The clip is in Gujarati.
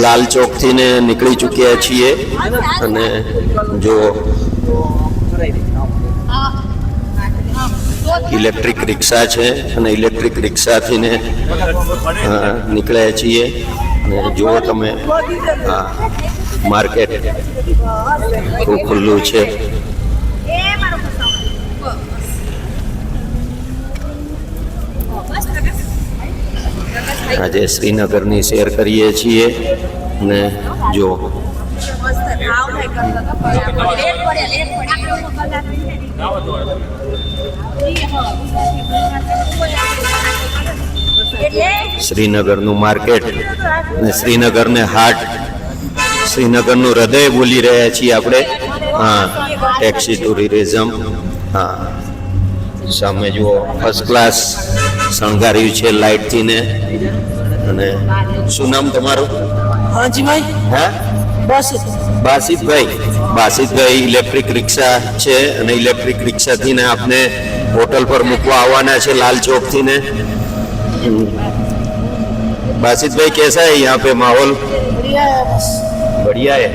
લાલ ચોકથી ને નીકળી ચૂક્યા છીએ અને જો ઇલેક્ટ્રિક રિક્ષા છે અને ઇલેક્ટ્રિક રિક્ષાથી ને નીકળ્યા છીએ અને જુઓ તમે માર્કેટ ખૂબ ખુલ્લું છે. આજે શ્રીનગરની શેર કરીએ છીએ અને જો શ્રીનગરનું માર્કેટ અને શ્રીનગરને હાર્ટ, શ્રીનગરનું હૃદય બોલી રહ્યા છીએ આપણે. Taxi tourism. સામે જુઓ ફર્સ્ટ ક્લાસ શણગાર્યું છે લાઇટથી ને. અને શું નામ તમારું? હાજીભાઈ. હા, બાસિતભાઈ ઇલેક્ટ્રિક રિક્ષા છે અને ઇલેક્ટ્રિક રિક્ષાથી ને આપને હોટલ પર મૂકવા આવવાના છે લાલ ચોકથી ને. बासित भाई कैसा है यहाँ पे माहौल? बढ़िया है.